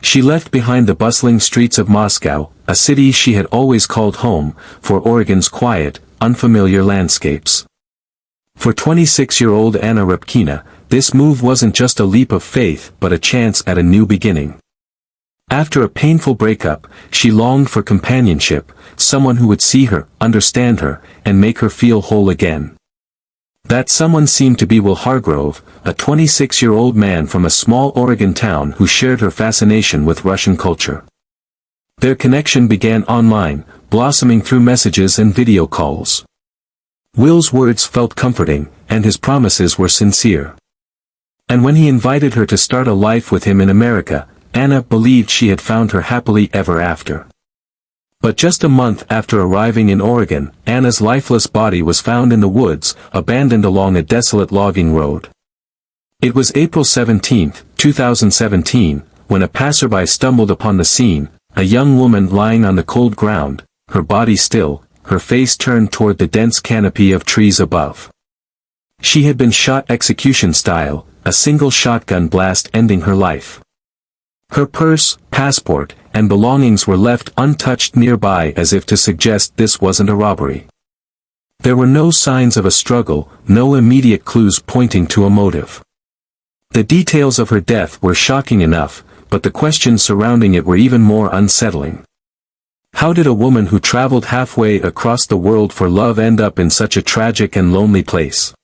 She left behind the bustling streets of Moscow, a city she had always called home, for Oregon's quiet, unfamiliar landscapes. For 26-year-old Anna Rybkina, this move wasn't just a leap of faith but a chance at a new beginning. After a painful breakup, she longed for companionship, someone who would see her, understand her, and make her feel whole again. That someone seemed to be Will Hargrove, a 26-year-old man from a small Oregon town who shared her fascination with Russian culture. Their connection began online, blossoming through messages and video calls. Will's words felt comforting, and his promises were sincere. And when he invited her to start a life with him in America, Anna believed she had found her happily ever after. But just a month after arriving in Oregon, Anna's lifeless body was found in the woods, abandoned along a desolate logging road. It was April 17, 2017, when a passerby stumbled upon the scene, a young woman lying on the cold ground, her body still, her face turned toward the dense canopy of trees above. She had been shot execution style, a single shotgun blast ending her life. Her purse, passport, and belongings were left untouched nearby as if to suggest this wasn't a robbery. There were no signs of a struggle, no immediate clues pointing to a motive. The details of her death were shocking enough, but the questions surrounding it were even more unsettling. How did a woman who traveled halfway across the world for love end up in such a tragic and lonely place?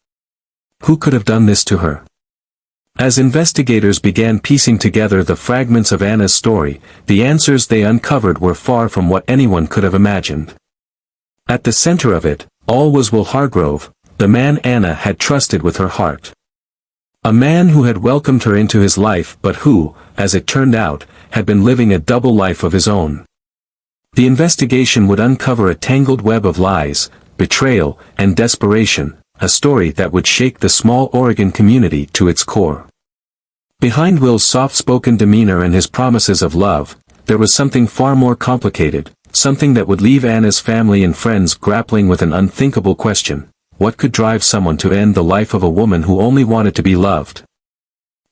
Who could have done this to her? As investigators began piecing together the fragments of Anna's story, the answers they uncovered were far from what anyone could have imagined. At the center of it, all was Will Hargrove, the man Anna had trusted with her heart. A man who had welcomed her into his life but who, as it turned out, had been living a double life of his own. The investigation would uncover a tangled web of lies, betrayal, and desperation, a story that would shake the small Oregon community to its core. Behind Will's soft-spoken demeanor and his promises of love, there was something far more complicated, something that would leave Anna's family and friends grappling with an unthinkable question: what could drive someone to end the life of a woman who only wanted to be loved?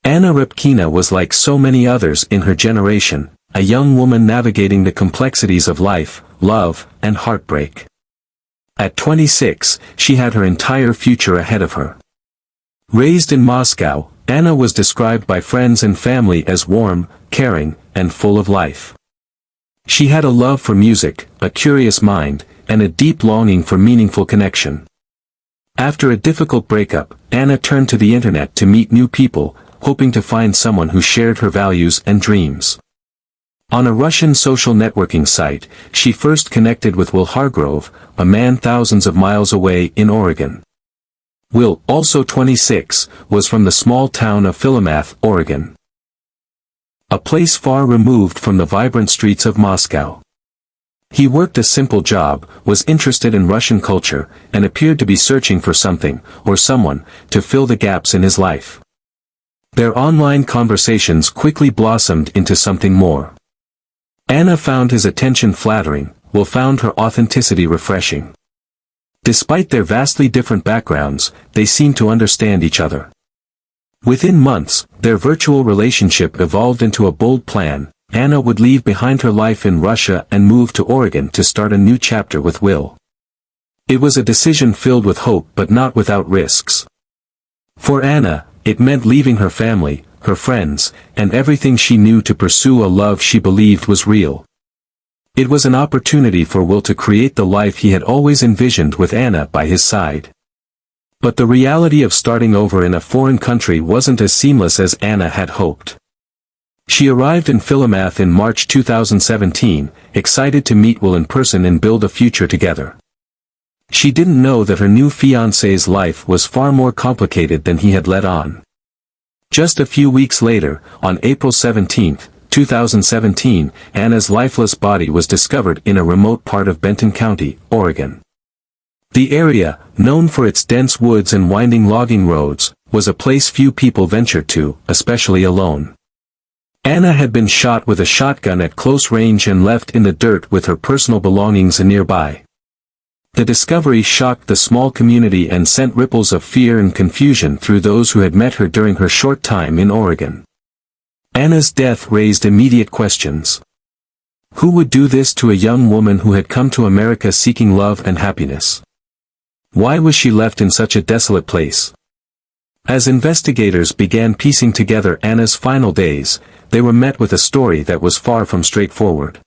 Anna Rybkina was like so many others in her generation, a young woman navigating the complexities of life, love, and heartbreak. At 26, she had her entire future ahead of her. Raised in Moscow, Anna was described by friends and family as warm, caring, and full of life. She had a love for music, a curious mind, and a deep longing for meaningful connection. After a difficult breakup, Anna turned to the internet to meet new people, hoping to find someone who shared her values and dreams. On a Russian social networking site, she first connected with Will Hargrove, a man thousands of miles away in Oregon. Will, also 26, was from the small town of Philomath, Oregon. A place far removed from the vibrant streets of Moscow. He worked a simple job, was interested in Russian culture, and appeared to be searching for something, or someone, to fill the gaps in his life. Their online conversations quickly blossomed into something more. Anna found his attention flattering, Will found her authenticity refreshing. Despite their vastly different backgrounds, they seemed to understand each other. Within months, their virtual relationship evolved into a bold plan. Anna would leave behind her life in Russia and move to Oregon to start a new chapter with Will. It was a decision filled with hope but not without risks. For Anna, it meant leaving her family, her friends, and everything she knew to pursue a love she believed was real. It was an opportunity for Will to create the life he had always envisioned with Anna by his side. But the reality of starting over in a foreign country wasn't as seamless as Anna had hoped. She arrived in Philomath in March 2017, excited to meet Will in person and build a future together. She didn't know that her new fiancé's life was far more complicated than he had let on. Just a few weeks later, on April 17, 2017, Anna's lifeless body was discovered in a remote part of Benton County, Oregon. The area, known for its dense woods and winding logging roads, was a place few people ventured to, especially alone. Anna had been shot with a shotgun at close range and left in the dirt with her personal belongings nearby. The discovery shocked the small community and sent ripples of fear and confusion through those who had met her during her short time in Oregon. Anna's death raised immediate questions. Who would do this to a young woman who had come to America seeking love and happiness? Why was she left in such a desolate place? As investigators began piecing together Anna's final days, they were met with a story that was far from straightforward.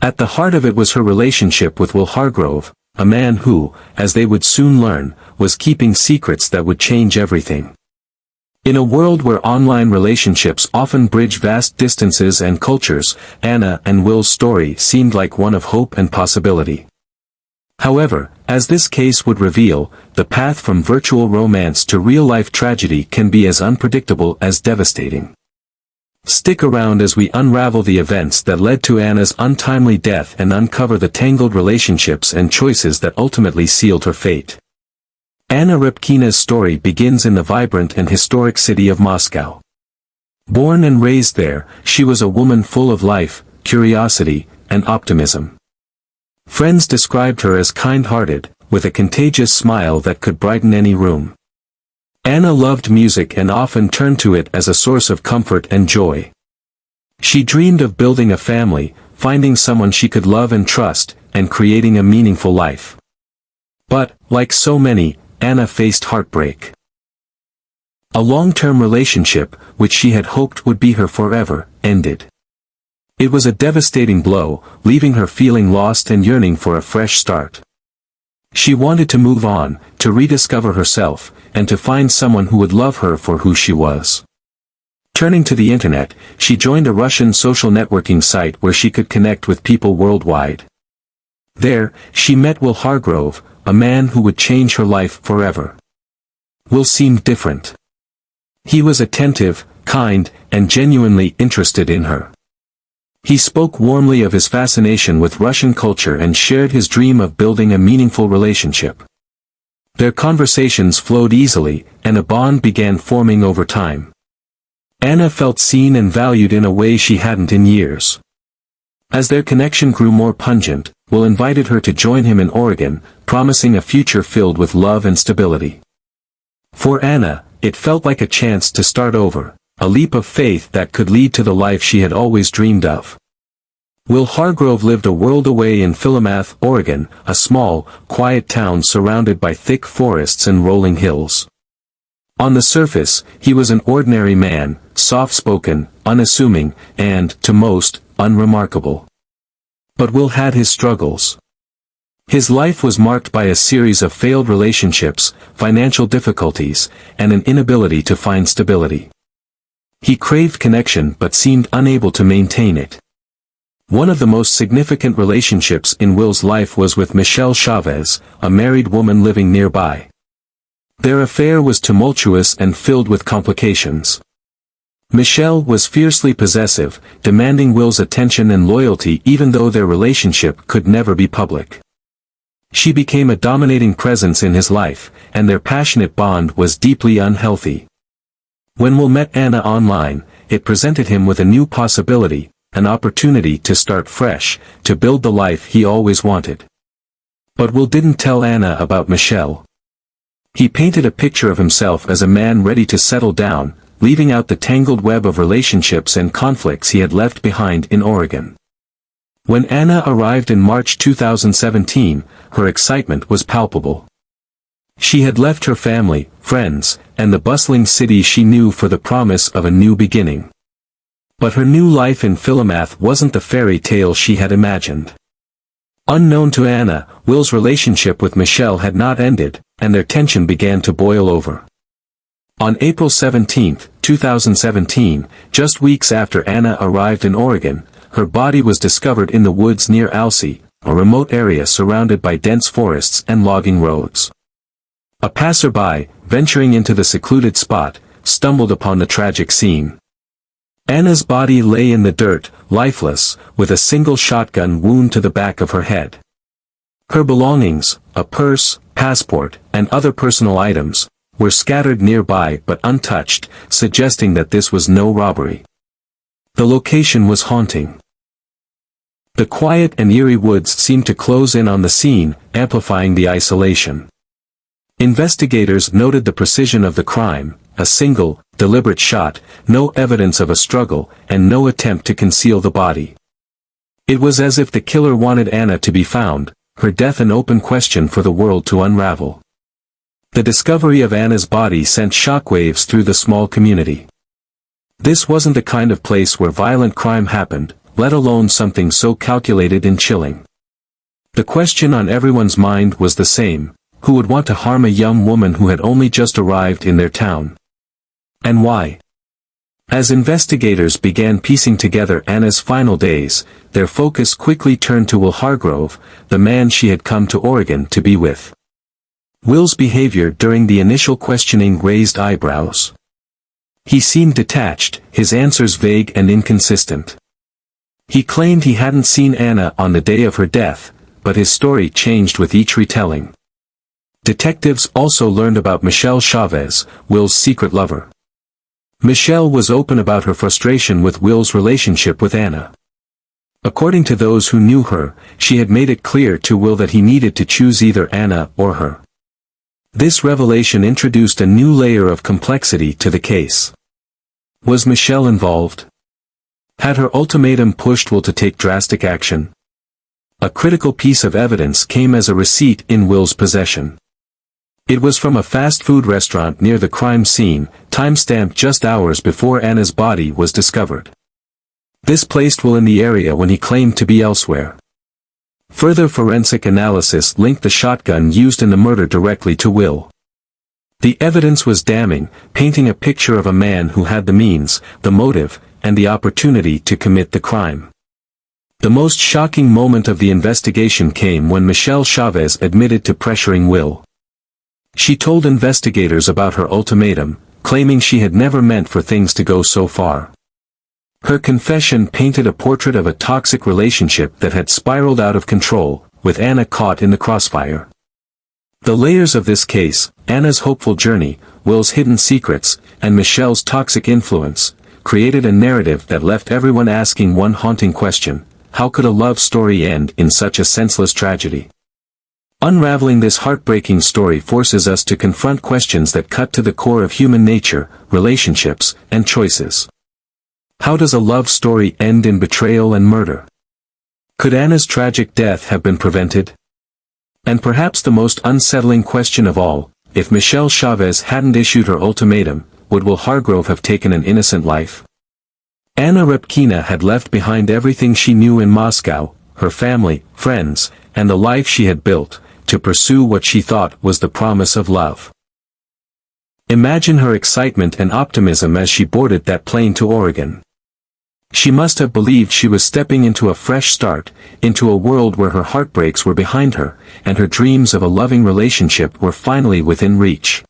At the heart of it was her relationship with Will Hargrove, a man who, as they would soon learn, was keeping secrets that would change everything. In a world where online relationships often bridge vast distances and cultures, Anna and Will's story seemed like one of hope and possibility. However, as this case would reveal, the path from virtual romance to real-life tragedy can be as unpredictable as devastating. Stick around as we unravel the events that led to Anna's untimely death and uncover the tangled relationships and choices that ultimately sealed her fate. Anna Rybkina's story begins in the vibrant and historic city of Moscow. Born and raised there, she was a woman full of life, curiosity, and optimism. Friends described her as kind-hearted, with a contagious smile that could brighten any room. Anna loved music and often turned to it as a source of comfort and joy. She dreamed of building a family, finding someone she could love and trust, and creating a meaningful life. But, like so many, Anna faced heartbreak. A long-term relationship, which she had hoped would be her forever, ended. It was a devastating blow, leaving her feeling lost and yearning for a fresh start. She wanted to move on, to rediscover herself, and to find someone who would love her for who she was. Turning to the internet, she joined a Russian social networking site where she could connect with people worldwide. There, she met Will Hargrove, a man who would change her life forever. Will seemed different. He was attentive, kind, and genuinely interested in her. He spoke warmly of his fascination with Russian culture and shared his dream of building a meaningful relationship. Their conversations flowed easily, and a bond began forming over time. Anna felt seen and valued in a way she hadn't in years. As their connection grew more pungent, Will invited her to join him in Oregon, promising a future filled with love and stability. For Anna, it felt like a chance to start over, a leap of faith that could lead to the life she had always dreamed of. Will Hargrove lived a world away in Philomath, Oregon, a small, quiet town surrounded by thick forests and rolling hills. On the surface, he was an ordinary man, soft-spoken, unassuming, and, to most, unremarkable. But Will had his struggles. His life was marked by a series of failed relationships, financial difficulties, and an inability to find stability. He craved connection but seemed unable to maintain it. One of the most significant relationships in Will's life was with Michelle Chavez, a married woman living nearby. Their affair was tumultuous and filled with complications. Michelle was fiercely possessive, demanding Will's attention and loyalty even though their relationship could never be public. She became a dominating presence in his life, and their passionate bond was deeply unhealthy. When Will met Anna online, it presented him with a new possibility, an opportunity to start fresh, to build the life he always wanted. But Will didn't tell Anna about Michelle. He painted a picture of himself as a man ready to settle down, leaving out the tangled web of relationships and conflicts he had left behind in Oregon. When Anna arrived in March 2017, her excitement was palpable. She had left her family, friends, and the bustling city she knew for the promise of a new beginning. But her new life in Philomath wasn't the fairy tale she had imagined. Unknown to Anna, Will's relationship with Michelle had not ended, and their tension began to boil over. On April 17, 2017, just weeks after Anna arrived in Oregon, her body was discovered in the woods near Alsea, a remote area surrounded by dense forests and logging roads. A passerby, venturing into the secluded spot, stumbled upon the tragic scene. Anna's body lay in the dirt, lifeless, with a single shotgun wound to the back of her head. Her belongings, a purse, passport, and other personal items, were scattered nearby but untouched, suggesting that this was no robbery. The location was haunting. The quiet and eerie woods seemed to close in on the scene, amplifying the isolation. Investigators noted the precision of the crime, a single, deliberate shot, no evidence of a struggle, and no attempt to conceal the body. It was as if the killer wanted Anna to be found, her death an open question for the world to unravel. The discovery of Anna's body sent shockwaves through the small community. This wasn't the kind of place where violent crime happened, let alone something so calculated and chilling. The question on everyone's mind was the same: who would want to harm a young woman who had only just arrived in their town? And why? As investigators began piecing together Anna's final days, their focus quickly turned to Will Hargrove, the man she had come to Oregon to be with. Will's behavior during the initial questioning raised eyebrows. He seemed detached, his answers vague and inconsistent. He claimed he hadn't seen Anna on the day of her death, but his story changed with each retelling. Detectives also learned about Michelle Chavez, Will's secret lover. Michelle was open about her frustration with Will's relationship with Anna. According to those who knew her, she had made it clear to Will that he needed to choose either Anna or her. This revelation introduced a new layer of complexity to the case. Was Michelle involved? Had her ultimatum pushed Will to take drastic action? A critical piece of evidence came as a receipt in Will's possession. It was from a fast food restaurant near the crime scene, time-stamped just hours before Anna's body was discovered. This placed Will in the area when he claimed to be elsewhere. Further forensic analysis linked the shotgun used in the murder directly to Will. The evidence was damning, painting a picture of a man who had the means, the motive, and the opportunity to commit the crime. The most shocking moment of the investigation came when Michelle Chavez admitted to pressuring Will. She told investigators about her ultimatum, claiming she had never meant for things to go so far. Her confession painted a portrait of a toxic relationship that had spiraled out of control, with Anna caught in the crossfire. The layers of this case, Anna's hopeful journey, Will's hidden secrets, and Michelle's toxic influence, created a narrative that left everyone asking one haunting question: how could a love story end in such a senseless tragedy? Unraveling this heartbreaking story forces us to confront questions that cut to the core of human nature, relationships, and choices. How does a love story end in betrayal and murder? Could Anna's tragic death have been prevented? And perhaps the most unsettling question of all, if Michelle Chavez hadn't issued her ultimatum, would Will Hargrove have taken an innocent life? Anna Repkina had left behind everything she knew in Moscow, her family, friends, and the life she had built, to pursue what she thought was the promise of love. Imagine her excitement and optimism as she boarded that plane to Oregon. She must have believed she was stepping into a fresh start, into a world where her heartbreaks were behind her, and her dreams of a loving relationship were finally within reach.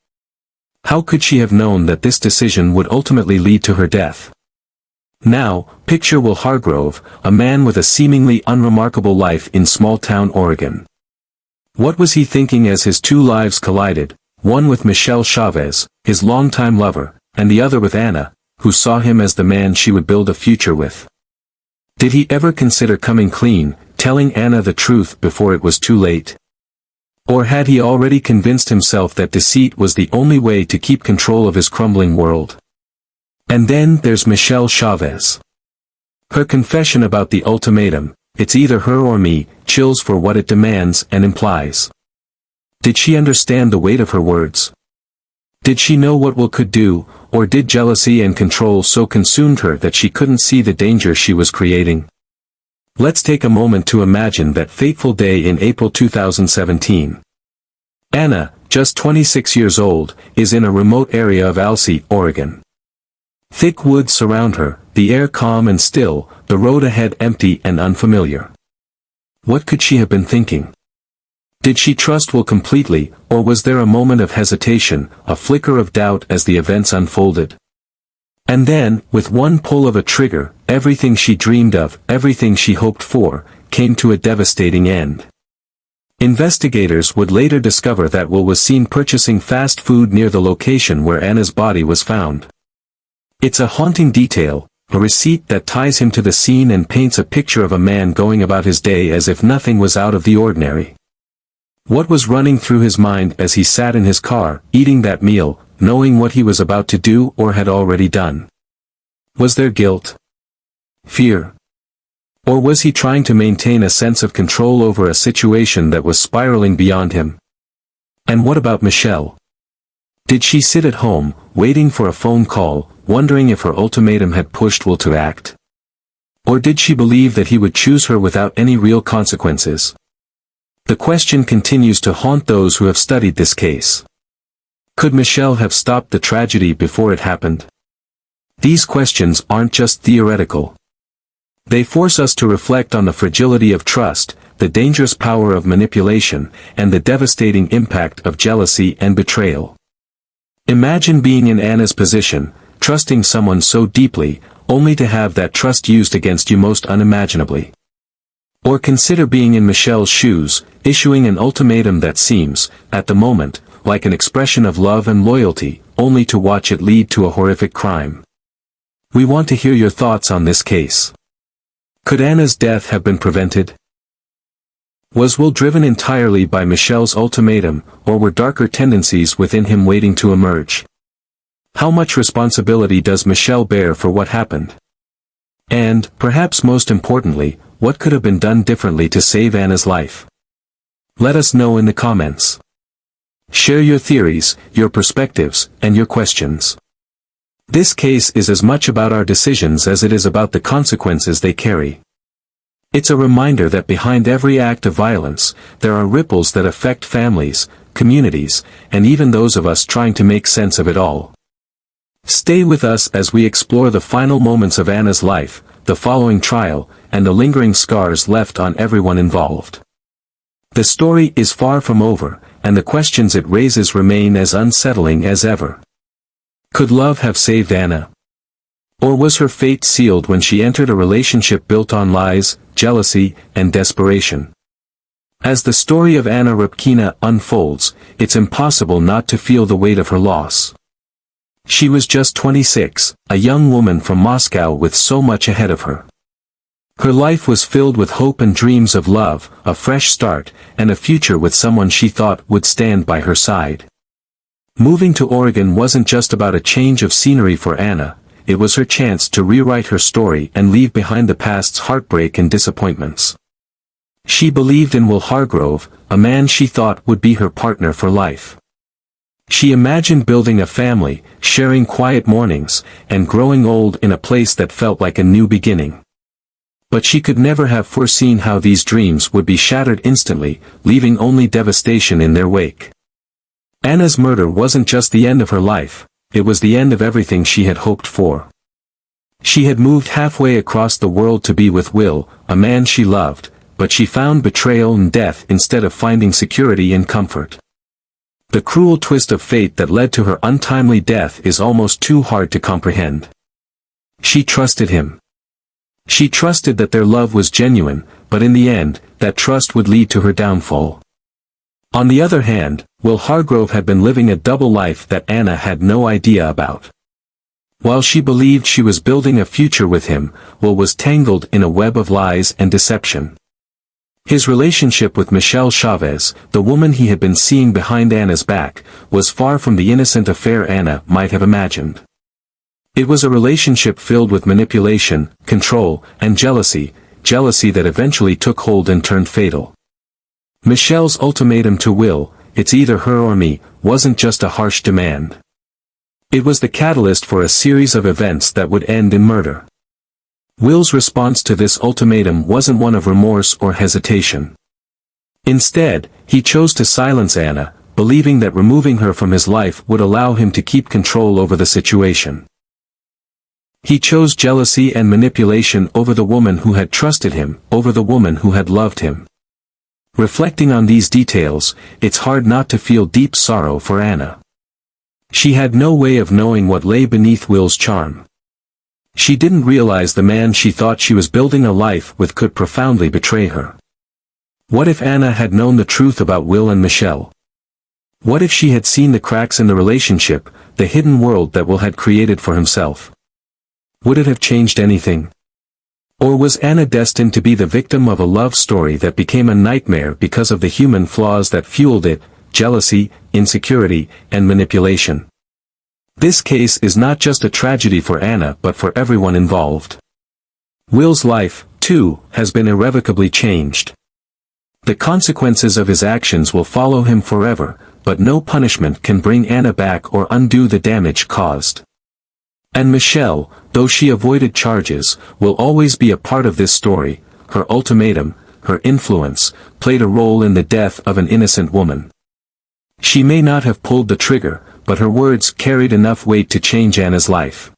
How could she have known that this decision would ultimately lead to her death? Now, picture Will Hargrove, a man with a seemingly unremarkable life in small-town Oregon. What was he thinking as his two lives collided, one with Michelle Chavez, his longtime lover, and the other with Anna, who saw him as the man she would build a future with? Did he ever consider coming clean, telling Anna the truth before it was too late? Or had he already convinced himself that deceit was the only way to keep control of his crumbling world? And then there's Michelle Chavez. Her confession about the ultimatum, "It's either her or me," chills for what it demands and implies. Did she understand the weight of her words? Did she know what Will could do, or did jealousy and control so consume her that she couldn't see the danger she was creating? Let's take a moment to imagine that fateful day in April 2017. Anna, just 26 years old, is in a remote area of Alsea, Oregon. Thick woods surround her, the air calm and still, the road ahead empty and unfamiliar. What could she have been thinking? Did she trust Will completely, or was there a moment of hesitation, a flicker of doubt as the events unfolded? And then, with one pull of a trigger, everything she dreamed of, everything she hoped for, came to a devastating end. Investigators would later discover that Will was seen purchasing fast food near the location where Anna's body was found. It's a haunting detail, a receipt that ties him to the scene and paints a picture of a man going about his day as if nothing was out of the ordinary. What was running through his mind as he sat in his car, eating that meal, knowing what he was about to do or had already done? Was there guilt? Fear? Or was he trying to maintain a sense of control over a situation that was spiraling beyond him? And what about Michelle? Did she sit at home, waiting for a phone call, wondering if her ultimatum had pushed Will to act? Or did she believe that he would choose her without any real consequences? The question continues to haunt those who have studied this case. Could Michelle have stopped the tragedy before it happened? These questions aren't just theoretical. They force us to reflect on the fragility of trust, the dangerous power of manipulation, and the devastating impact of jealousy and betrayal. Imagine being in Anna's position, trusting someone so deeply, only to have that trust used against you most unimaginably. Or consider being in Michelle's shoes, issuing an ultimatum that seems, at the moment, like an expression of love and loyalty, only to watch it lead to a horrific crime. We want to hear your thoughts on this case. Could Anna's death have been prevented? Was Will driven entirely by Michelle's ultimatum, or were darker tendencies within him waiting to emerge? How much responsibility does Michelle bear for what happened? And, perhaps most importantly, what could have been done differently to save Anna's life? Let us know in the comments. Share your theories, your perspectives, and your questions. This case is as much about our decisions as it is about the consequences they carry. It's a reminder that behind every act of violence, there are ripples that affect families, communities, and even those of us trying to make sense of it all. Stay with us as we explore the final moments of Anna's life, the following trial, and the lingering scars left on everyone involved. The story is far from over, and the questions it raises remain as unsettling as ever. Could love have saved Anna? Or was her fate sealed when she entered a relationship built on lies, jealousy, and desperation? As the story of Anna Rybkina unfolds, it's impossible not to feel the weight of her loss. She was just 26, a young woman from Moscow with so much ahead of her. Her life was filled with hope and dreams of love, a fresh start, and a future with someone she thought would stand by her side. Moving to Oregon wasn't just about a change of scenery for Anna, it was her chance to rewrite her story and leave behind the past's heartbreak and disappointments. She believed in Will Hargrove, a man she thought would be her partner for life. She imagined building a family, sharing quiet mornings, and growing old in a place that felt like a new beginning. But she could never have foreseen how these dreams would be shattered instantly, leaving only devastation in their wake. Anna's murder wasn't just the end of her life, it was the end of everything she had hoped for. She had moved halfway across the world to be with Will, a man she loved, but she found betrayal and death instead of finding security and comfort. The cruel twist of fate that led to her untimely death is almost too hard to comprehend. She trusted him. She trusted that their love was genuine, but in the end, that trust would lead to her downfall. On the other hand, Will Hargrove had been living a double life that Anna had no idea about. While she believed she was building a future with him, Will was tangled in a web of lies and deception. His relationship with Michelle Chavez, the woman he had been seeing behind Anna's back, was far from the innocent affair Anna might have imagined. It was a relationship filled with manipulation, control, and jealousy that eventually took hold and turned fatal. Michelle's ultimatum to Will, "It's either her or me," wasn't just a harsh demand. It was the catalyst for a series of events that would end in murder. Will's response to this ultimatum wasn't one of remorse or hesitation. Instead, he chose to silence Anna, believing that removing her from his life would allow him to keep control over the situation. He chose jealousy and manipulation over the woman who had trusted him, over the woman who had loved him. Reflecting on these details, it's hard not to feel deep sorrow for Anna. She had no way of knowing what lay beneath Will's charm. She didn't realize the man she thought she was building a life with could profoundly betray her. What if Anna had known the truth about Will and Michelle? What if she had seen the cracks in the relationship, the hidden world that Will had created for himself? Would it have changed anything? Or was Anna destined to be the victim of a love story that became a nightmare because of the human flaws that fueled it, jealousy, insecurity, and manipulation? This case is not just a tragedy for Anna but for everyone involved. Will's life, too, has been irrevocably changed. The consequences of his actions will follow him forever, but no punishment can bring Anna back or undo the damage caused. And Michelle, though she avoided charges, will always be a part of this story. Her ultimatum, her influence, played a role in the death of an innocent woman. She may not have pulled the trigger, but her words carried enough weight to change Anna's life.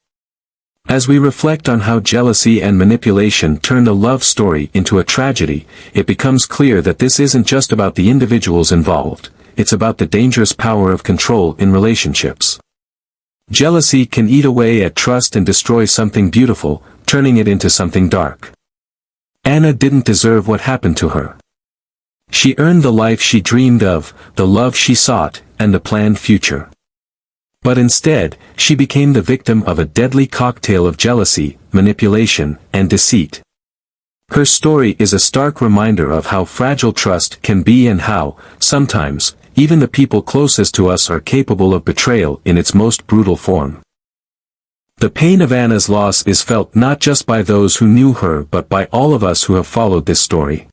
As we reflect on how jealousy and manipulation turned a love story into a tragedy, it becomes clear that this isn't just about the individuals involved, it's about the dangerous power of control in relationships. Jealousy can eat away at trust and destroy something beautiful, turning it into something dark. Anna didn't deserve what happened to her. She earned the life she dreamed of, the love she sought, and the planned future. But instead, she became the victim of a deadly cocktail of jealousy, manipulation, and deceit. Her story is a stark reminder of how fragile trust can be and how, sometimes, even the people closest to us are capable of betrayal in its most brutal form. The pain of Anna's loss is felt not just by those who knew her but by all of us who have followed this story.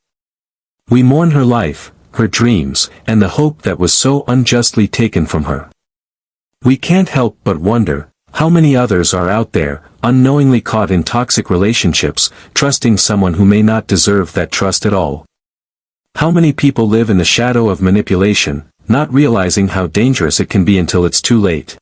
We mourn her life, her dreams, and the hope that was so unjustly taken from her. We can't help but wonder, how many others are out there, unknowingly caught in toxic relationships, trusting someone who may not deserve that trust at all? How many people live in the shadow of manipulation, not realizing how dangerous it can be until it's too late?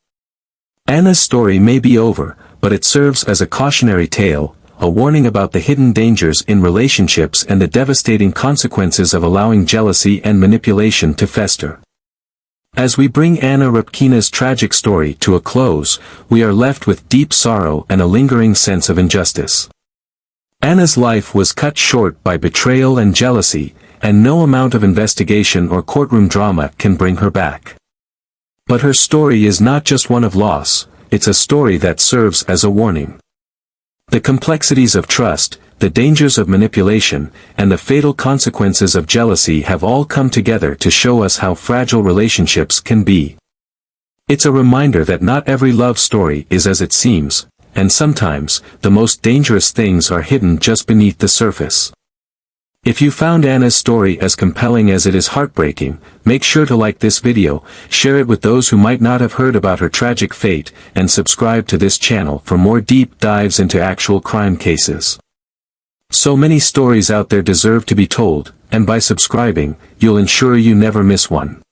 Anna's story may be over, but it serves as a cautionary tale, a warning about the hidden dangers in relationships and the devastating consequences of allowing jealousy and manipulation to fester. As we bring Anna Repkina's tragic story to a close, we are left with deep sorrow and a lingering sense of injustice. Anna's life was cut short by betrayal and jealousy, and no amount of investigation or courtroom drama can bring her back. But her story is not just one of loss, it's a story that serves as a warning. The complexities of trust, the dangers of manipulation, and the fatal consequences of jealousy have all come together to show us how fragile relationships can be. It's a reminder that not every love story is as it seems, and sometimes, the most dangerous things are hidden just beneath the surface. If you found Anna's story as compelling as it is heartbreaking, make sure to like this video, share it with those who might not have heard about her tragic fate, and subscribe to this channel for more deep dives into actual crime cases. So many stories out there deserve to be told, and by subscribing, you'll ensure you never miss one.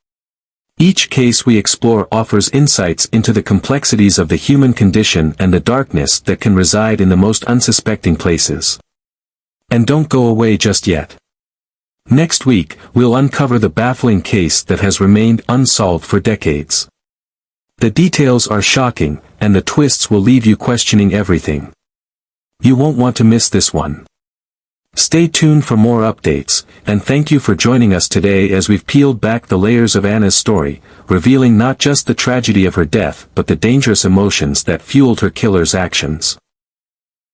Each case we explore offers insights into the complexities of the human condition and the darkness that can reside in the most unsuspecting places. And don't go away just yet. Next week, we'll uncover the baffling case that has remained unsolved for decades. The details are shocking, and the twists will leave you questioning everything. You won't want to miss this one. Stay tuned for more updates, and thank you for joining us today as we've peeled back the layers of Anna's story, revealing not just the tragedy of her death but the dangerous emotions that fueled her killer's actions.